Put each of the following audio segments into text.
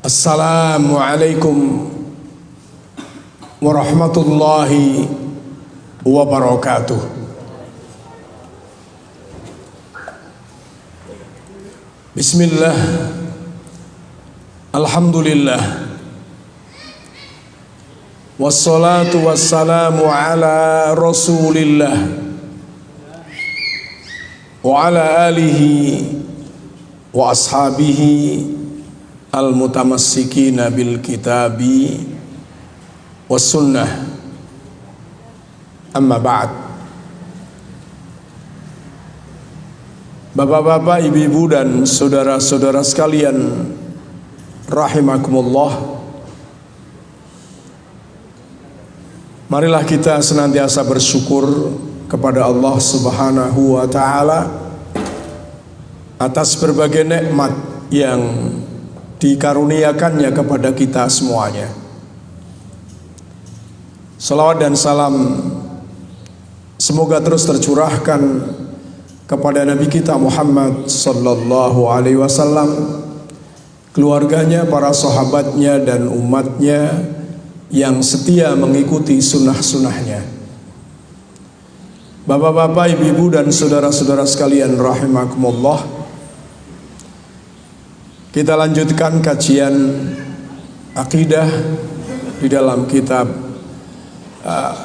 Assalamualaikum warahmatullahi wabarakatuh. Bismillah, alhamdulillah, wassalatu wassalamu ala rasulillah wa ala alihi wa ashabihi al-mutamassikina bil kitabi was sunnah, amma ba'd. Bapak-bapak, ibu-ibu dan saudara-saudara sekalian rahimakumullah, marilah kita senantiasa bersyukur kepada Allah Subhanahu wa ta'ala atas berbagai nikmat yang dikaruniakannya kepada kita semuanya. Salawat dan salam semoga terus tercurahkan kepada Nabi kita Muhammad sallallahu alaihi wasallam, keluarganya, para sahabatnya dan umatnya yang setia mengikuti sunnah-sunnahnya. Bapak-bapak, ibu-ibu dan saudara-saudara sekalian rahimakumullah, kita lanjutkan kajian akidah di dalam kitab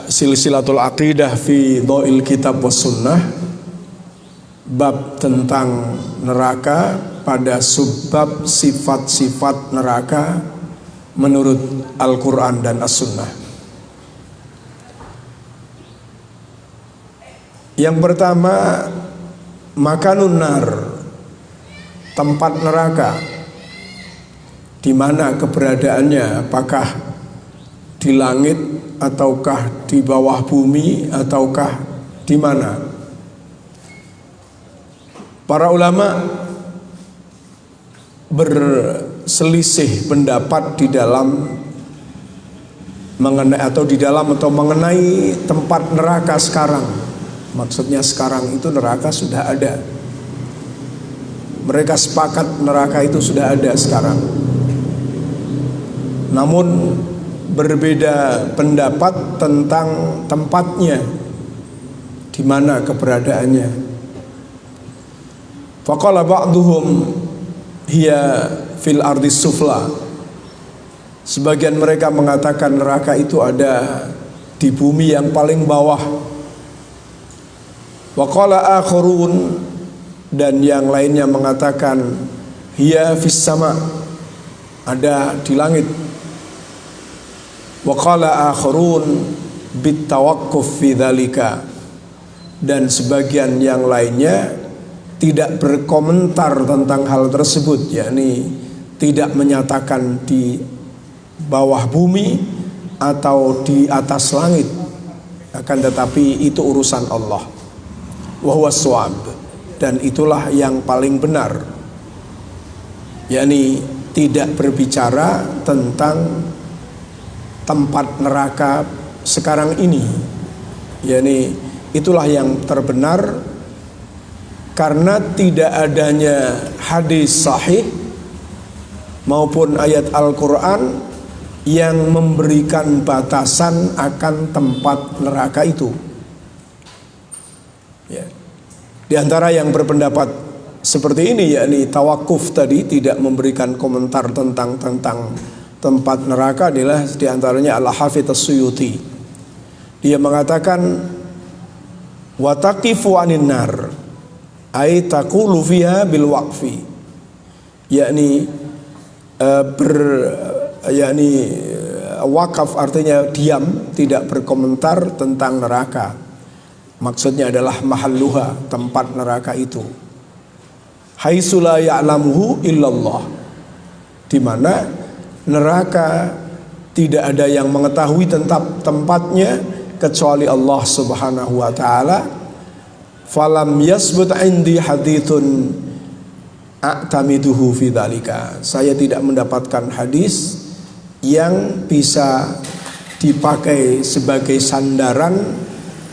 Silsilatul Aqidah fi Dha'il Kitab was Sunnah, bab tentang neraka pada subbab sifat-sifat neraka menurut Al-Quran dan As-Sunnah. Yang pertama, makanun nar, tempat neraka. Di mana keberadaannya? Apakah di langit ataukah di bawah bumi ataukah di mana? Para ulama berselisih pendapat di dalam mengenai tempat neraka sekarang. Maksudnya sekarang itu neraka sudah ada. Mereka sepakat neraka itu sudah ada sekarang. Namun berbeda pendapat tentang tempatnya, di mana keberadaannya. Faqala ba'duhum hiya fil ardis sufla. Sebagian mereka mengatakan neraka itu ada di bumi yang paling bawah. Wa qala akharun, dan yang lainnya mengatakan hiya fis sama, ada di langit. Wa qala akharun bit tawaqquf fi dzalika, dan sebagian yang lainnya tidak berkomentar tentang hal tersebut, yakni tidak menyatakan di bawah bumi atau di atas langit, akan tetapi itu urusan Allah. Wa huwas shawab, dan itulah yang paling benar, yakni tidak berbicara tentang tempat neraka sekarang ini, yakni itulah yang terbenar, karena tidak adanya hadis sahih maupun ayat Al-Quran yang memberikan batasan akan tempat neraka itu. Ya. Di antara yang berpendapat seperti ini, yakni tawakuf tadi, tidak memberikan komentar tentang tempat neraka, adalah di antaranya Al-Hafidz As-Suyuti. Dia mengatakan wa taqifu anin nar ay taqulu fiha bil waqfi, yakni wakaf, artinya diam, tidak berkomentar tentang neraka. Maksudnya adalah mahalluha, tempat neraka itu. Haitsu la ya'lamuhu illallah, di mana neraka tidak ada yang mengetahui tentang tempatnya kecuali Allah Subhanahu wa taala. Falam yasbut indi hadithun a'tamiduhu fi dzalika. Saya tidak mendapatkan hadis yang bisa dipakai sebagai sandaran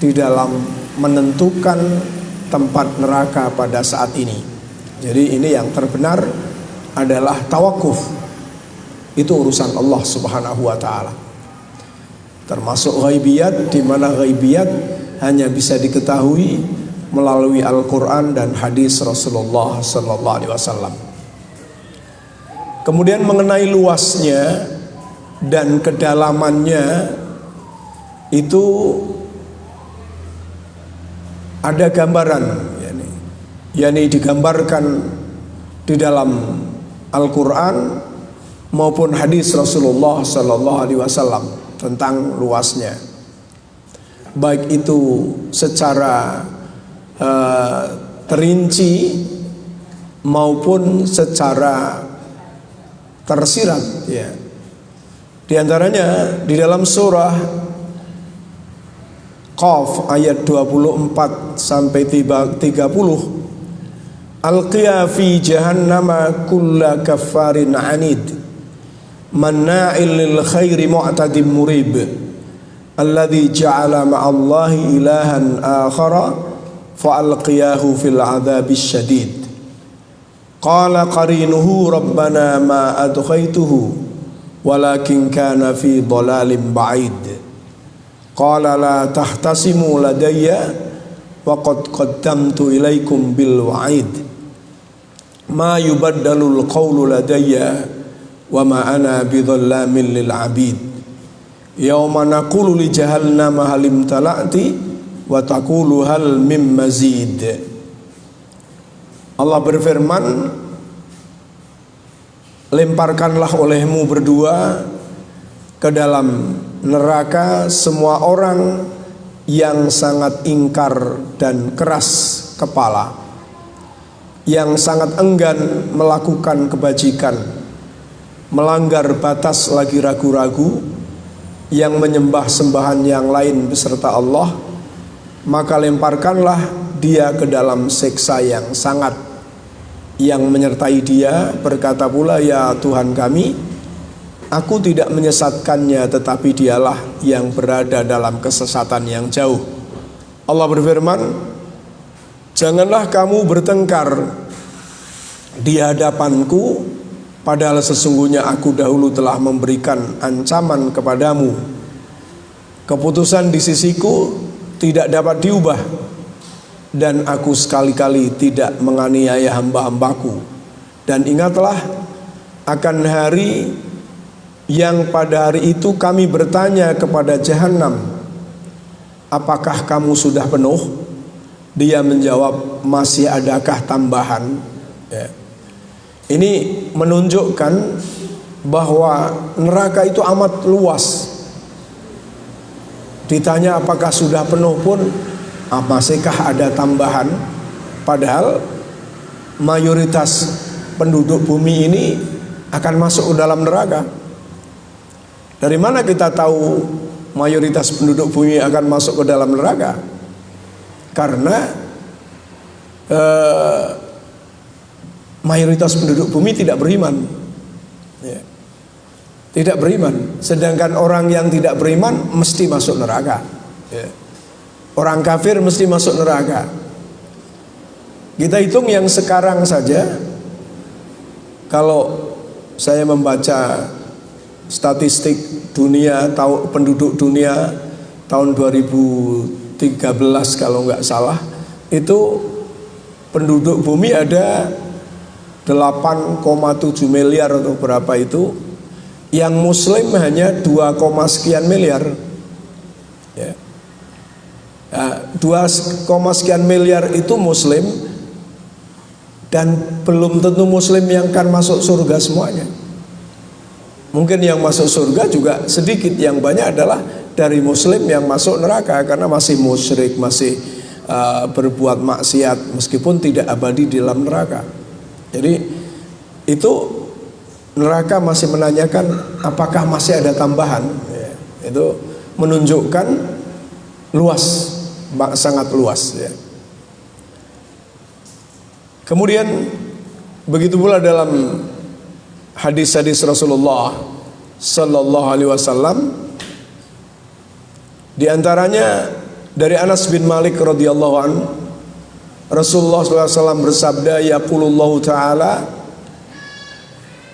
di dalam menentukan tempat neraka pada saat ini. Jadi ini yang terbenar adalah tawakuf, itu urusan Allah Subhanahu wa taala. Termasuk ghaibiyat, di mana ghaibiyat hanya bisa diketahui melalui Al-Qur'an dan hadis Rasulullah sallallahu alaihi wasallam. Kemudian mengenai luasnya dan kedalamannya itu ada gambaran, yakni digambarkan di dalam Al-Qur'an maupun hadis Rasulullah sallallahu alaihi wasallam tentang luasnya. Baik itu secara terinci maupun secara tersirat, ya. Di antaranya di dalam surah Qaf ayat 24 sampai 30, alqiya fi jahannama kulla kaffarin anid manna'il lil khairi mu'tadim murib alladhi ja'ala ma'allahi ilahan akhara fa'alqiyahu fil adhabis syadid. Qala qarinuhu rabbana ma adkhaituhu walakin kana fi dhalalin ba'id. Qala la tahtasimu ladayya wa qad qaddamtu ilaikum bil wa'id. Ma yubaddalul qawlu ladayya wa ma ana bidhallamin lil 'abid. Yauma naqulu li jahannama hal imtala'ti wa taqulu hal mim mazid. Allah berfirman, lemparkanlah olehmu berdua ke dalam neraka semua orang yang sangat ingkar dan keras kepala, yang sangat enggan melakukan kebajikan, melanggar batas lagi ragu-ragu, yang menyembah sembahan yang lain beserta Allah, maka lemparkanlah dia ke dalam siksa yang sangat. Yang menyertai dia berkata pula, ya Tuhan kami, aku tidak menyesatkannya, tetapi dialah yang berada dalam kesesatan yang jauh. Allah berfirman, janganlah kamu bertengkar di hadapanku, padahal sesungguhnya aku dahulu telah memberikan ancaman kepadamu. Keputusan di sisiku tidak dapat diubah, dan aku sekali-kali tidak menganiaya hamba-hambaku. Dan ingatlah akan hari yang pada hari itu kami bertanya kepada Jahannam, apakah kamu sudah penuh? Dia menjawab, masih adakah tambahan? Ya. Ini menunjukkan bahwa neraka itu amat luas. Ditanya apakah sudah penuh pun, masihkah ada tambahan? Padahal mayoritas penduduk bumi ini akan masuk ke dalam neraka. Dari mana kita tahu mayoritas penduduk bumi akan masuk ke dalam neraka? Karena mayoritas penduduk bumi tidak beriman, ya. Tidak beriman. Sedangkan orang yang tidak beriman mesti masuk neraka, ya. Orang kafir mesti masuk neraka. Kita hitung yang sekarang saja. Kalau saya membaca statistik dunia, penduduk dunia tahun 2013 kalau nggak salah, itu penduduk bumi ada 8,7 miliar atau berapa itu. Yang muslim hanya 2, sekian miliar, ya. Nah, 2, sekian miliar itu muslim, dan belum tentu muslim yang akan masuk surga semuanya. Mungkin yang masuk surga juga sedikit, yang banyak adalah dari muslim yang masuk neraka karena masih musyrik, masih berbuat maksiat, meskipun tidak abadi di dalam neraka. Jadi itu neraka masih menanyakan apakah masih ada tambahan, ya. Itu menunjukkan luas, sangat luas, ya. Kemudian begitu pula dalam hadis-hadis Rasulullah sallallahu alaihi wasallam, di antaranya dari Anas bin Malik radhiyallahu anhu, Rasulullah sallallahu alaihi wasallam bersabda, yaqulullahu ta'ala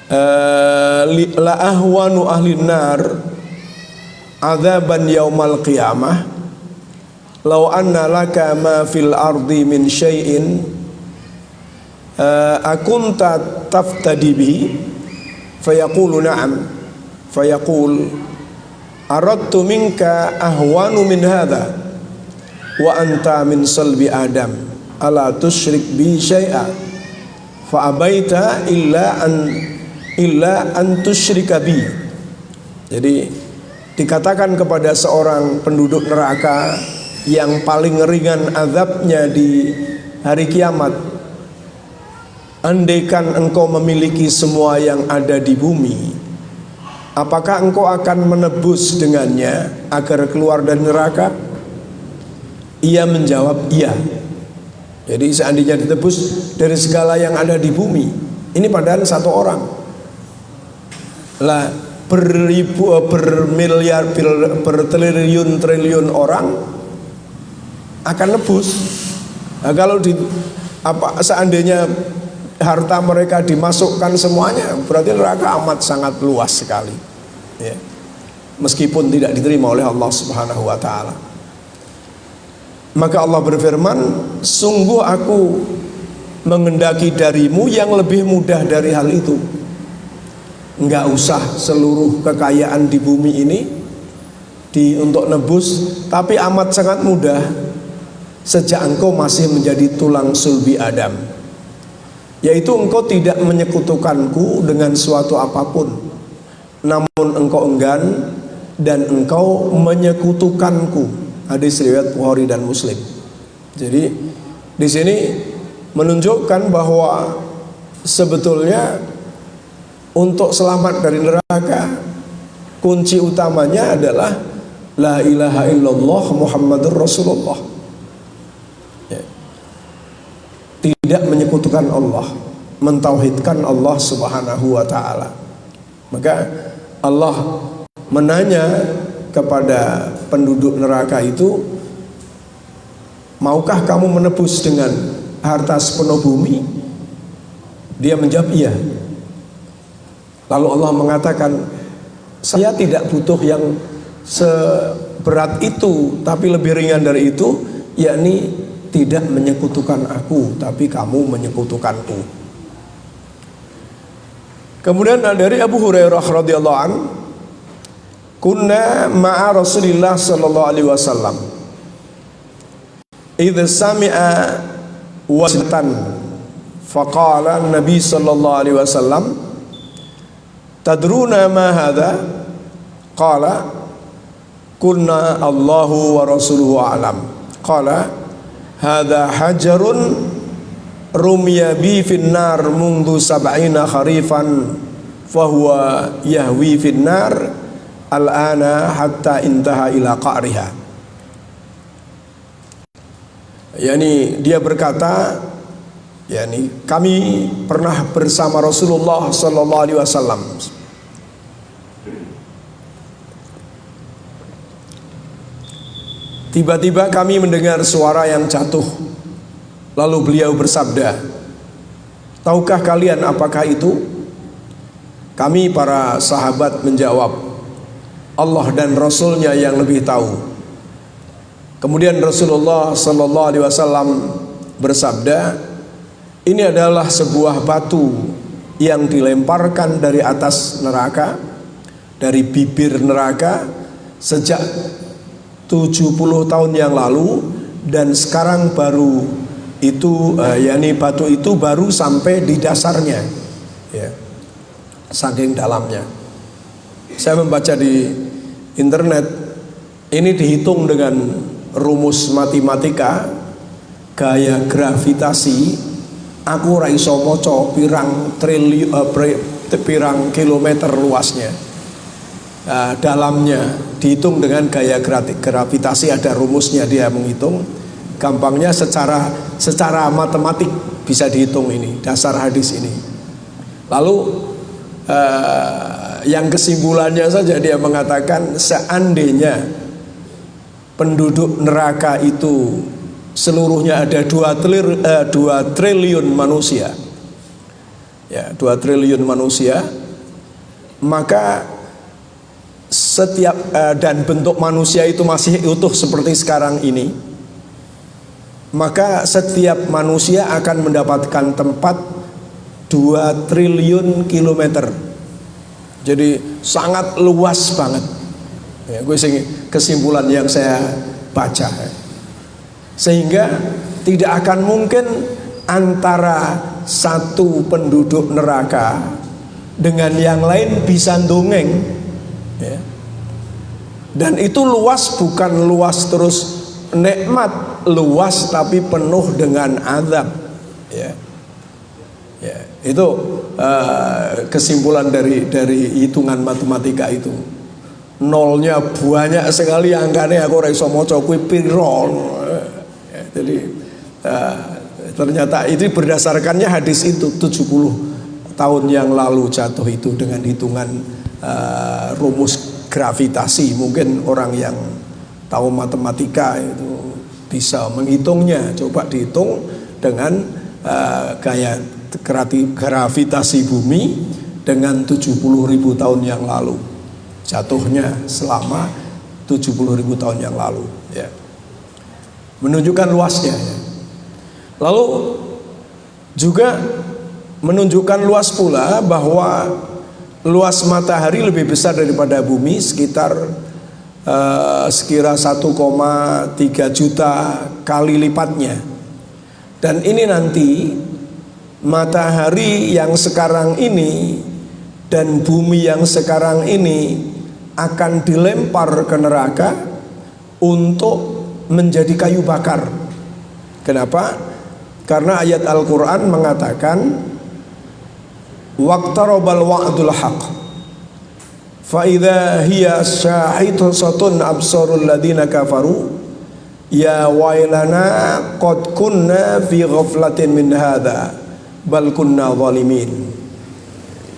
la ahwanu ahlin nar adzaban yaumal qiyamah law anna laka ma fil ardi min syai'in akunta taftadi bihi fayaqulu na'am fayaqul aradtu minka ahwanu min hadha wa anta min salbi adam ala tusyrik bi syai'a fa abaita illa an tusyrika bi. Jadi dikatakan kepada seorang penduduk neraka yang paling ringan azabnya di hari kiamat, andaikan engkau memiliki semua yang ada di bumi, apakah engkau akan menebus dengannya agar keluar dari neraka? Ia menjawab iya. Jadi seandainya ditebus dari segala yang ada di bumi, ini padahal satu orang lah, bermiliar, bertriliun orang akan nebus. Nah, kalau seandainya harta mereka dimasukkan semuanya, berarti neraka amat sangat luas sekali, ya. Meskipun tidak diterima oleh Allah Subhanahu wa ta'ala. Maka Allah berfirman, sungguh aku mengendaki darimu yang lebih mudah dari hal itu. Enggak usah seluruh kekayaan di bumi ini untuk nebus, tapi amat sangat mudah sejak engkau masih menjadi tulang sulbi Adam, yaitu engkau tidak menyekutukanku dengan suatu apapun, namun engkau enggan dan engkau menyekutukanku. Hadis riwayat Bukhari dan Muslim. Jadi di sini menunjukkan bahwa sebetulnya untuk selamat dari neraka, kunci utamanya adalah la ilaha illallah Muhammadur Rasulullah, ya. Tidak menyekutukan Allah, mentauhidkan Allah Subhanahu wa ta'ala. Maka Allah menanya kepada penduduk neraka itu, maukah kamu menebus dengan harta sepenuh bumi? Dia menjawab iya. Lalu Allah mengatakan, saya tidak butuh yang seberat itu, tapi lebih ringan dari itu, yakni tidak menyekutukan aku, tapi kamu menyekutukanku. Kemudian dari Abu Hurairah radhiyallahu an, kunna ma'a Rasulillah sallallahu alaihi wasallam idza sami'a wasatan faqala Nabi sallallahu alaihi wasallam tadruna ma hadha? Qala kunna Allahu wa rasuluhu a'lam. Qala hadha hajarun rumiya bi finnar mundu sab'ina kharifan fahuwa yahwi finnar al-ana hatta intaha ila qa'riha. Yani dia berkata, yani kami pernah bersama Rasulullah sallallahu alaihi wasallam. Tiba-tiba kami mendengar suara yang jatuh. Lalu beliau bersabda, tahukah kalian apakah itu? Kami para sahabat menjawab, Allah dan Rasulnya yang lebih tahu. Kemudian Rasulullah sallallahu alaihi wasallam bersabda, ini adalah sebuah batu yang dilemparkan dari atas neraka, dari bibir neraka sejak 70 tahun yang lalu, dan sekarang baru itu yakni batu itu baru sampai di dasarnya, ya, saking dalamnya. Saya membaca di internet, ini dihitung dengan rumus matematika gaya gravitasi. Aku ora iso maca pirang kilometer luasnya, dalamnya dihitung dengan gaya gravitasi, ada rumusnya, dia menghitung. Gampangnya secara matematik bisa dihitung ini dasar hadis ini. Lalu yang kesimpulannya saja dia mengatakan, seandainya penduduk neraka itu seluruhnya ada 2 triliun manusia, ya 2 triliun manusia, maka setiap dan bentuk manusia itu masih utuh seperti sekarang ini, maka setiap manusia akan mendapatkan tempat 2 triliun kilometer. Jadi sangat luas banget. Ya, kesimpulan yang saya baca. Sehingga tidak akan mungkin antara satu penduduk neraka dengan yang lain bisa dongeng, ya. Dan itu luas bukan luas terus nikmat, luas tapi penuh dengan azab, ya. Ya, itu kesimpulan dari hitungan matematika itu. Nolnya banyak sekali angkanya, aku ora iso maca kuwi piro. Ya, jadi ternyata itu berdasarkannya hadis itu 70 tahun yang lalu jatuh itu dengan hitungan rumus gravitasi. Mungkin orang yang tahu matematika itu bisa menghitungnya. Coba dihitung dengan gaya gravitasi bumi dengan 70.000 tahun yang lalu. Jatuhnya selama 70.000 tahun yang lalu, ya. Menunjukkan luasnya, ya. Lalu juga menunjukkan luas pula bahwa luas matahari lebih besar daripada bumi, sekitar sekira 1,3 juta kali lipatnya. Dan ini nanti matahari yang sekarang ini dan bumi yang sekarang ini akan dilempar ke neraka untuk menjadi kayu bakar. Kenapa? Karena ayat Al-Quran mengatakan waqtarabal wa'dul haq fa idza hiya shahidatun absarul ladina kafaru ya wailana qad kunna fi ghaflatin min hadza bal kunna zalimin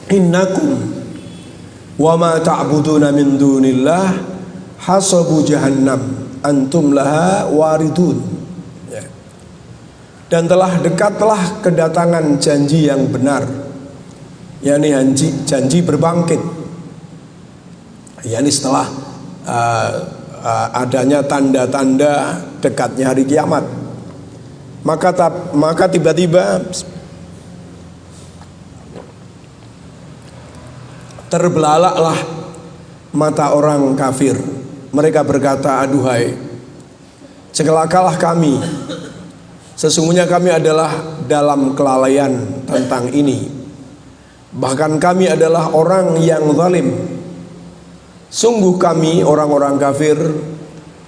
innakum wa ma ta'buduna min dunillah hasabu jahannam antum laha waridun, ya. Dan telah dekatlah kedatangan janji yang benar, yakni janji berbangkit, yakni setelah adanya tanda-tanda dekatnya hari kiamat. Maka tiba-tiba terbelalaklah mata orang kafir. Mereka berkata, aduhai, celakalah kami, sesungguhnya kami adalah dalam kelalaian tentang ini. Bahkan kami adalah orang yang zalim. Sungguh kami orang-orang kafir,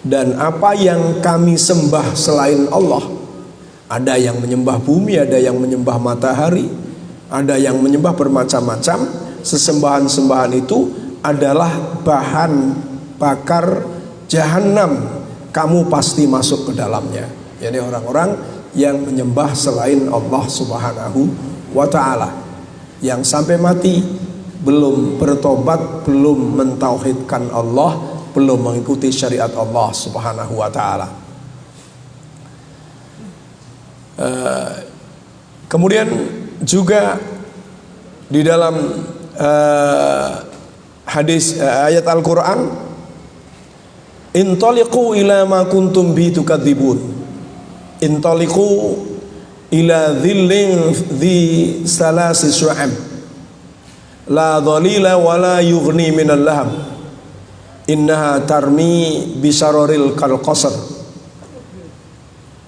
dan apa yang kami sembah selain Allah, ada yang menyembah bumi, ada yang menyembah matahari, ada yang menyembah bermacam-macam. Sesembahan-sembahan itu adalah bahan bakar jahanam, kamu pasti masuk ke dalamnya. Jadi orang-orang yang menyembah selain Allah Subhanahu wa ta'ala, yang sampai mati belum bertobat, belum mentauhidkan Allah, belum mengikuti syariat Allah Subhanahu wa ta'ala. Kemudian juga di dalam hadis ayat Al-Quran, intaliqu ila ma kuntum bi tukadzibun, intaliqu ila dhillin dhi salasi syu'ab la dhalila wa la yughni minal lahab innaha tarmi bisaroril kal qasr.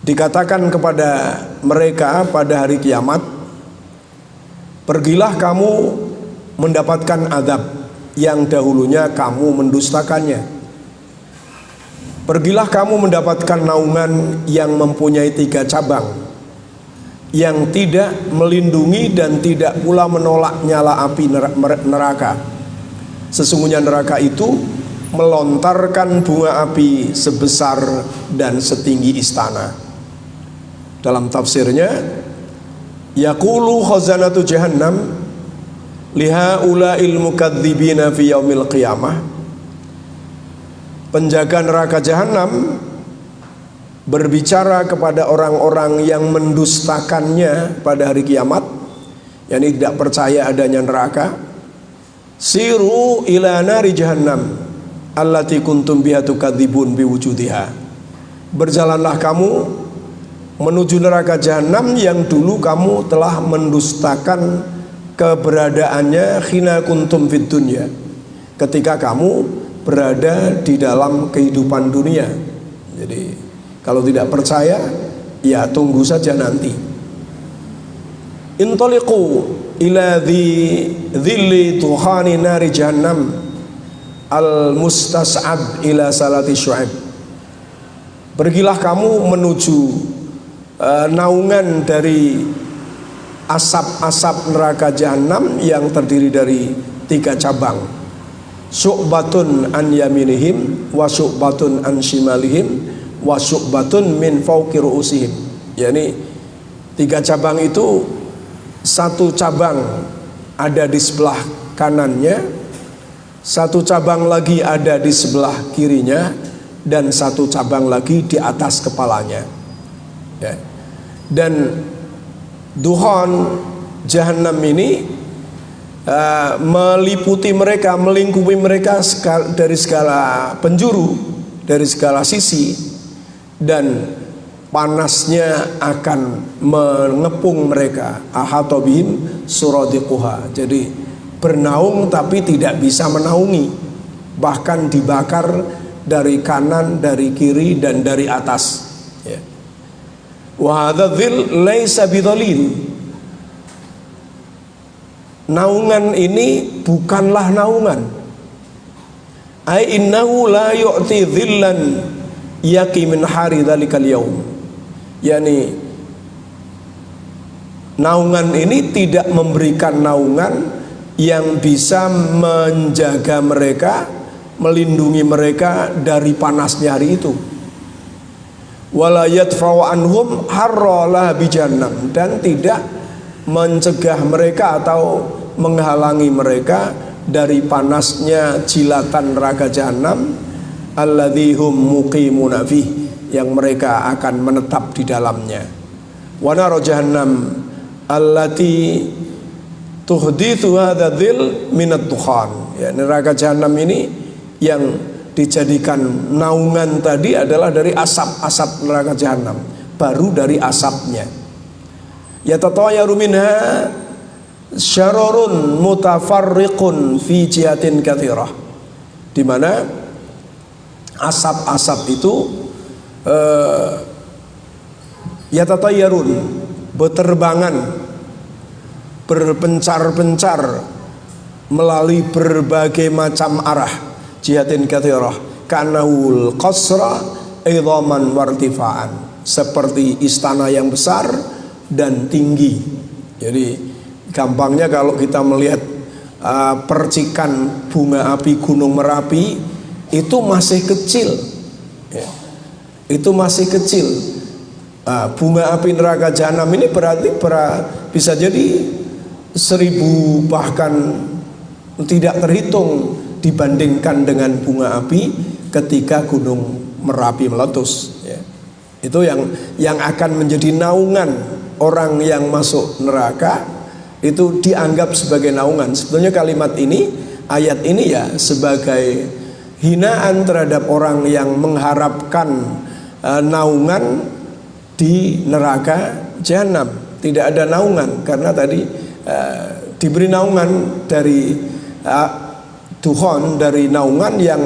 Dikatakan kepada mereka pada hari kiamat, pergilah kamu mendapatkan azab yang dahulunya kamu mendustakannya. Pergilah kamu mendapatkan naungan yang mempunyai 3 cabang, yang tidak melindungi dan tidak pula menolak nyala api neraka. Sesungguhnya neraka itu melontarkan bunga api sebesar dan setinggi istana. Dalam tafsirnya, yaqulu khazanatu jahannam liha ula'il mukadzibina fi yaumil qiyamah. Penjaga neraka jahanam berbicara kepada orang-orang yang mendustakannya pada hari kiamat, yakni tidak percaya adanya neraka, siru ila nari jahannam allati kuntum biha tukadzibun biwujudiha. Berjalanlah kamu menuju neraka jahanam yang dulu kamu telah mendustakan keberadaannya khina kuntum fid dunya, ketika kamu berada di dalam kehidupan dunia. Jadi kalau tidak percaya, ya tunggu saja nanti. Intaliqu ila dhilli tuhani nari jahannam al mustas'ab ila salati syu'aib. Pergilah kamu menuju naungan dari asap-asap neraka jahanam yang terdiri dari 3 cabang. Syu'batun an yaminihim wa syu'batun an shimalihim wa syu'batun min fawqi ru'usihim. Yani 3 cabang itu, 1 cabang ada di sebelah kanannya, 1 cabang lagi ada di sebelah kirinya, dan 1 cabang lagi di atas kepalanya. Ya. Dan duhon jahanam ini meliputi mereka, melingkupi mereka dari segala penjuru, dari segala sisi, dan panasnya akan mengepung mereka. Ahatobihim suradiquha. Jadi bernaung tapi tidak bisa menaungi, bahkan dibakar dari kanan, dari kiri, dan dari atas. Ya. Wa hadza dhil laisa bidhalil. Naungan ini bukanlah naungan. Ai innahu la yu'ti dhillan yaqi min hari dzalikal yaum. Yani naungan ini tidak memberikan naungan yang bisa menjaga mereka, melindungi mereka dari panasnya hari itu. Wala yadfa'u anhum harra bi jahannam, dan tidak mencegah mereka atau menghalangi mereka dari panasnya jilatan neraka jahanam alladzihum muqimuna fih, yang mereka akan menetap di dalamnya. Wa nar jahannam allati tuhdithu hadza dhil minad dukhan. Ya, neraka jahanam ini yang dijadikan naungan tadi adalah dari asap-asap neraka jahanam, baru dari asapnya. Yatatayaru minha syarorun mutafarriqun fi jihatin katsirah, di mana asap-asap itu yatatayarun, berterbangan, berpencar-pencar melalui berbagai macam arah. Jihatin katsirah kanahul qasra idhaman wartifaan, seperti istana yang besar dan tinggi. Jadi gampangnya kalau kita melihat percikan bunga api Gunung Merapi itu masih kecil, ya. Itu masih kecil. Bunga api neraka jahanam ini berarti bisa jadi 1000 bahkan tidak terhitung dibandingkan dengan bunga api ketika Gunung Merapi meletus, ya. Itu yang akan menjadi naungan orang yang masuk neraka, itu dianggap sebagai naungan. Sebetulnya kalimat ini, ayat ini ya sebagai hinaan terhadap orang yang mengharapkan naungan di neraka jahanam. Tidak ada naungan, karena tadi diberi naungan dari duhon, dari naungan yang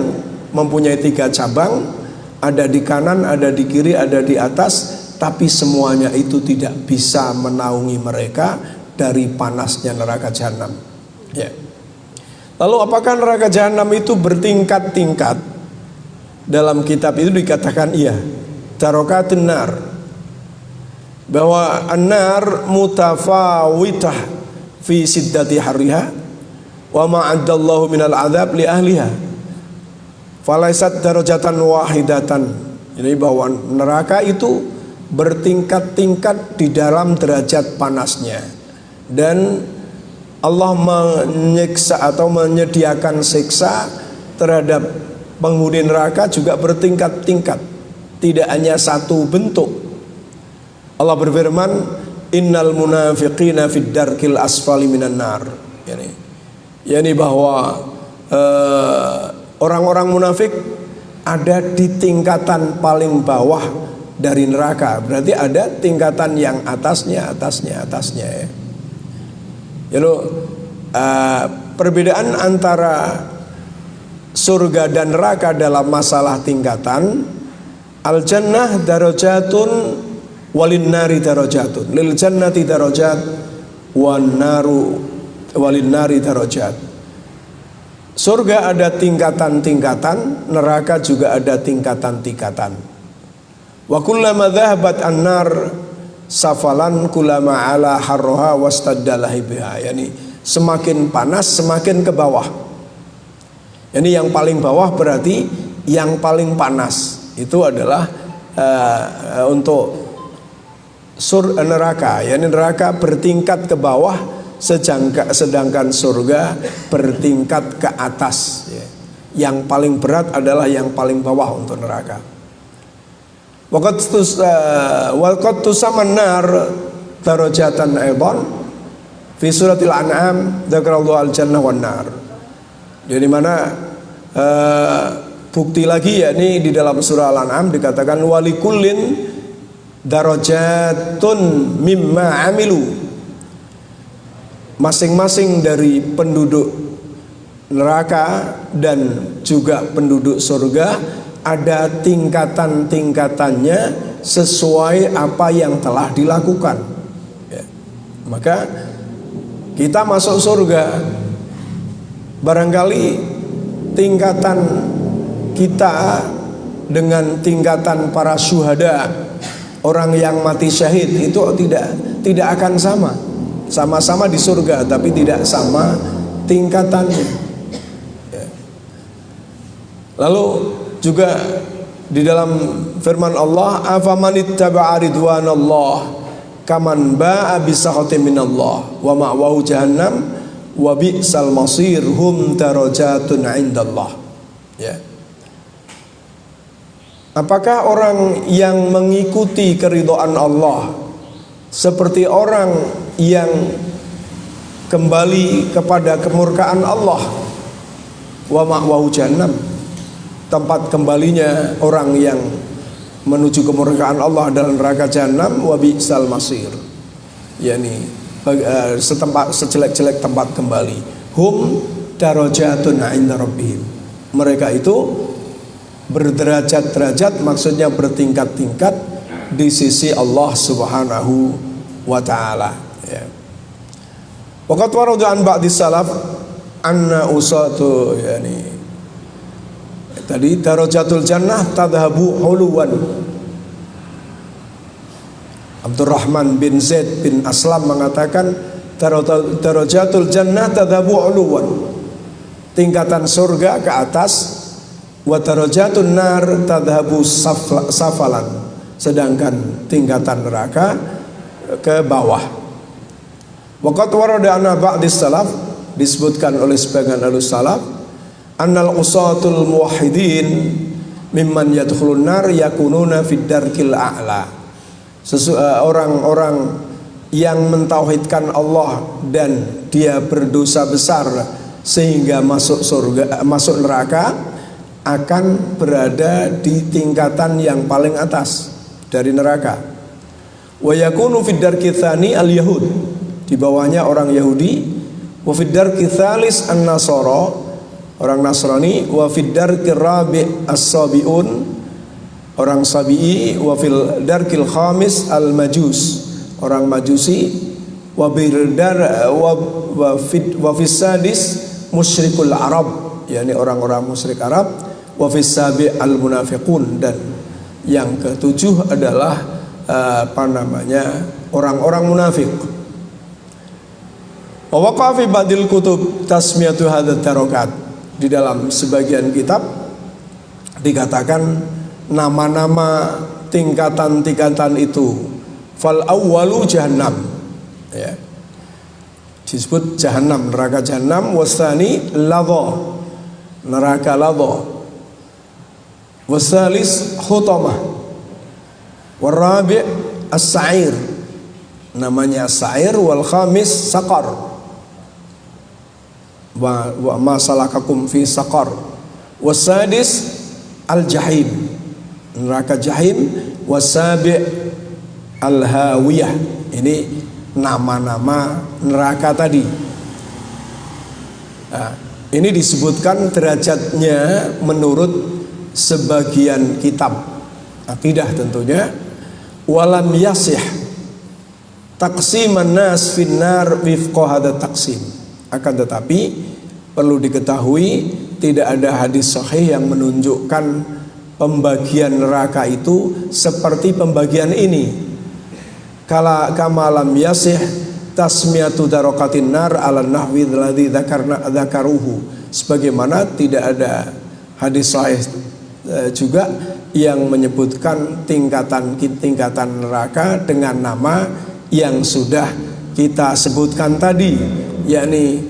mempunyai 3 cabang, ada di kanan, ada di kiri, ada di atas, tapi semuanya itu tidak bisa menaungi mereka dari panasnya neraka jahanam. Ya. Lalu apakah neraka jahanam itu bertingkat-tingkat? Dalam kitab itu dikatakan iya, darokatun nar, bahwa an-nar mutafawitah fi siddati harriha wa ma'addallahu minal adzab li ahliha falaisat darajatan wahidatan. Jadi bahwa neraka itu bertingkat-tingkat di dalam derajat panasnya, dan Allah menyiksa atau menyediakan siksa terhadap penghuni neraka juga bertingkat-tingkat, tidak hanya satu bentuk. Allah berfirman, innal munafiqina fid darkil asfali minan nar. Yani bahwa orang-orang munafik ada di tingkatan paling bawah dari neraka. Berarti ada tingkatan yang atasnya ya. Lalu perbedaan antara surga dan neraka dalam masalah tingkatan, al jannah darajatun walin nari darajatun, lil jannati darajat wan naru walin nari darajat. Surga ada tingkatan-tingkatan, neraka juga ada tingkatan-tingkatan. Wa kullama dhahabat an-nar safalan kullama ala harroha wastaddalahi biha. Yani semakin panas semakin ke bawah. Yani yang paling bawah berarti yang paling panas. Itu adalah untuk neraka. Yani neraka bertingkat ke bawah, sedangkan surga bertingkat ke atas. Yang paling berat adalah yang paling bawah untuk neraka. Waqad tusaman nar darajatan aidan fi suratil an'am dzakarallahu al-jannah wan nar. Jadi mana bukti lagi yakni di dalam surah Al-An'am dikatakan walikullin darajatun mimma amilu. Masing-masing dari penduduk neraka dan juga penduduk surga ada tingkatan-tingkatannya sesuai apa yang telah dilakukan ya. Maka kita masuk surga, barangkali tingkatan kita dengan tingkatan para syuhada, orang yang mati syahid itu tidak akan sama. Sama-sama di surga tapi tidak sama tingkatannya ya. Lalu juga di dalam firman Allah, afamanittaba'a ridwanallah kaman ba'a bisakhatin minallah wa ma'wahu jahannam wa bi'sal masir hum darajatun indallah ya. Apakah orang yang mengikuti keridhaan Allah seperti orang yang kembali kepada kemurkaan Allah? Wa ma'wahu jahannam, tempat kembalinya orang yang menuju kemurkaan Allah adalah neraka jahanam. Wa bi'sal masir, yakni sejelek-jelek tempat kembali. Hum darajatun 'inda rabbihim, mereka itu berderajat-derajat, maksudnya bertingkat-tingkat di sisi Allah Subhanahu wa taala ya. Waqat warada an ba'di salaf anna usatu, yani tadi darajatul jannah tadhabu huluwan. Abdurrahman bin Zaid bin Aslam mengatakan darajatul jannah tadhabu huluwan, tingkatan surga ke atas, wa darajatun nar tadhabu safalan, sedangkan tingkatan neraka ke bawah. Waqat warada anna ba'di salaf, disebutkan oleh sebagian alus salaf, annal usatul muwahhidin mimman yadkhulun nar yakununa fid darkil a'la. Orang-orang yang mentauhidkan Allah dan dia berdosa besar sehingga masuk surga, masuk neraka, akan berada di tingkatan yang paling atas dari neraka. Wa yakunu fid darki tsani al yahud, di bawahnya orang Yahudi. Wa fid darki tsalis an-nasara, orang Nasrani. Wa fid darki rabi' as-sabiun, orang Sabi'i. Wa fil darkil khamis al-majus, orang Majusi. Wa fis sadis musyrikul Arab, yakni orang-orang musyrik Arab. Wa fis sabi' al-munafiqun, dan yang ketujuh adalah orang-orang munafik. Wa waqa fi ba'dil kutub tasmiyatu hadzal darakat, di dalam sebagian kitab dikatakan nama-nama tingkatan-tingkatan itu. Fal awwalu jahannam ya, disebut jahannam, neraka jahannam. Wasani ladha, neraka ladha. Wasalis khutamah. Warabi' as-sa'ir, namanya sa'ir, wal khamis saqar. Wa ma salakakum fi saqar. Wasadis al-jahim, neraka jahim. Wasabi' al-hawiyah. Ini nama-nama neraka tadi. Nah, ini disebutkan derajatnya menurut sebagian kitab akidah tentunya. Walam yasih taqsiman nas finnar wifqa hadza taqsim. Akan tetapi perlu diketahui tidak ada hadis sahih yang menunjukkan pembagian neraka itu seperti pembagian ini. Kama lam yasih tasmiyatu darakatin nar ala nahwi alladzi dzakaruhu. Sebagaimana tidak ada hadis sahih juga yang menyebutkan tingkatan neraka dengan nama yang sudah kita sebutkan tadi, yakni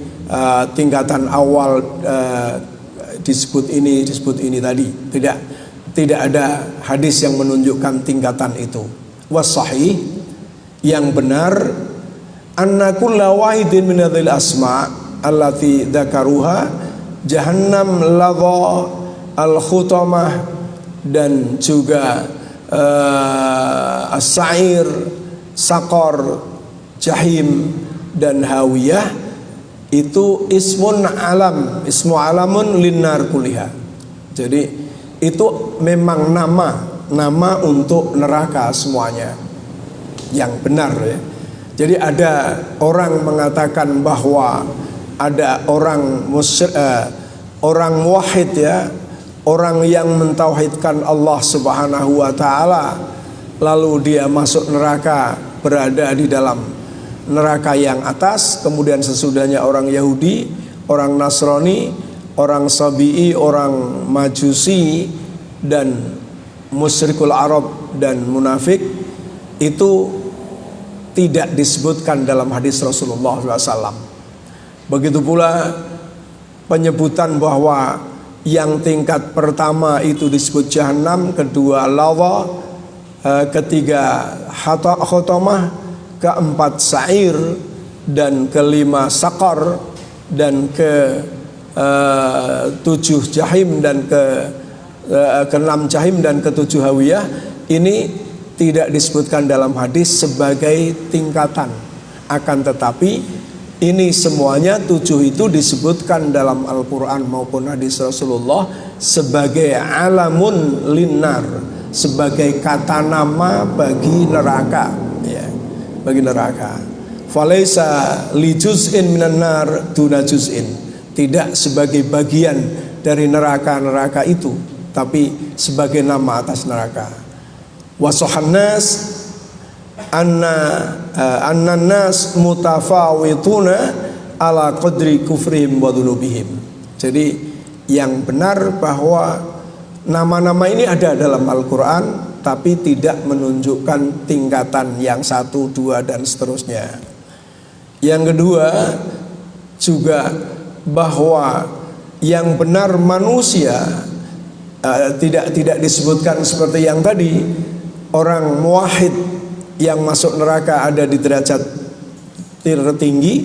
tingkatan awal disebut ini tadi. Tidak ada hadis yang menunjukkan tingkatan itu. Wasahih, yang benar, anna kulla wahidin min hadzal asma allati dzakaruha jahannam ladha al-khutamah dan juga as-sa'ir, saqar, jahim dan hawiyah itu ismu alamun linnar kuliha. Jadi itu memang nama untuk neraka semuanya yang benar ya. Jadi ada orang mengatakan bahwa ada orang muwahhid ya, orang yang mentauhidkan Allah Subhanahu wa taala, lalu dia masuk neraka, berada di dalam neraka yang atas. Kemudian sesudahnya orang Yahudi, orang Nasrani, orang Sabi'i, orang Majusi dan musyrikul Arab dan munafik itu tidak disebutkan dalam hadis Rasulullah SAW. Begitu pula penyebutan bahwa yang tingkat pertama itu disebut Jahannam, kedua Ladha, ketiga Khotomah, keempat Sa'ir, dan kelima Saqar, dan ke-7 Jahim, dan ke-6 Jahim, dan ke-7 Hawiyah. Ini tidak disebutkan dalam hadis sebagai tingkatan. Akan tetapi ini semuanya 7 itu disebutkan dalam Al-Quran maupun hadis Rasulullah sebagai alamun linnar, sebagai kata nama bagi neraka ya, bagi neraka. Falaisa li juz'in minan nar duna juz'in, tidak sebagai bagian dari neraka-neraka itu, tapi sebagai nama atas neraka. Wasohan nas anna nas mutafawituna ala qadri kufrihim wa dhunubihim. Jadi yang benar bahwa nama-nama ini ada dalam Al-Quran, tapi tidak menunjukkan tingkatan yang 1, 2 dan seterusnya. Yang kedua juga bahwa yang benar manusia tidak disebutkan seperti yang tadi. Orang muwahhid yang masuk neraka ada di derajat tertinggi,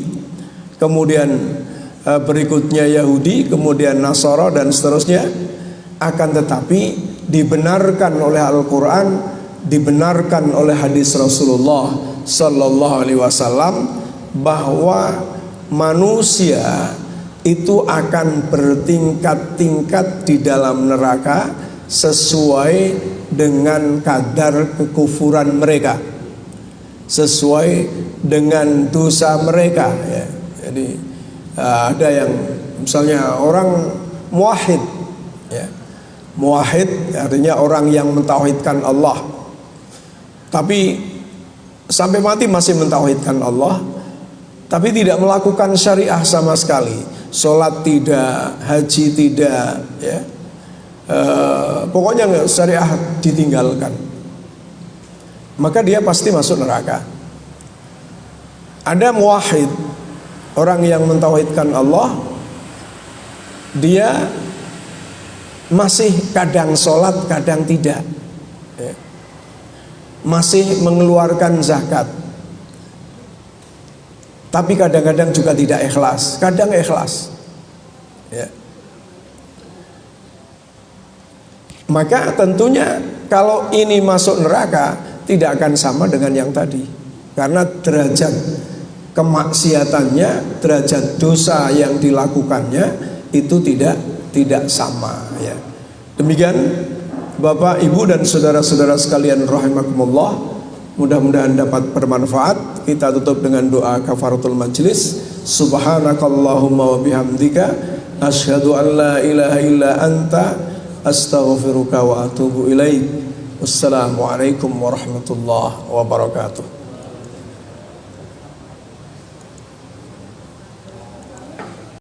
kemudian berikutnya Yahudi, kemudian Nasara dan seterusnya. Akan tetapi dibenarkan oleh Al-Quran, dibenarkan oleh hadis Rasulullah Sallallahu Alaihi Wasallam bahwa manusia itu akan bertingkat-tingkat di dalam neraka sesuai dengan kadar kekufuran mereka, sesuai dengan dosa mereka ya. Jadi ada yang misalnya orang muwahhid ya. Muwahhid artinya orang yang mentauhidkan Allah, tapi sampai mati masih mentauhidkan Allah, tapi tidak melakukan syariah sama sekali. Sholat tidak, haji tidak ya. Pokoknya syariah ditinggalkan, maka dia pasti masuk neraka. Ada muwahhid, orang yang mentauhidkan Allah, dia masih kadang sholat, kadang tidak, masih mengeluarkan zakat, tapi kadang-kadang juga tidak ikhlas, kadang ikhlas. Ya. Maka tentunya kalau ini masuk neraka tidak akan sama dengan yang tadi, karena derajat kemaksiatannya, derajat dosa yang dilakukannya itu tidak sama. Ya. Demikian Bapak, Ibu dan saudara-saudara sekalian rahimakumullah, mudah-mudahan dapat bermanfaat. Kita tutup dengan doa kafaratul majlis. Subhanakallahumma wa bihamdika asyhadu an la ilaha illa anta astaghfiruka wa atubu ilaik. Wassalamualaikum warahmatullahi wabarakatuh.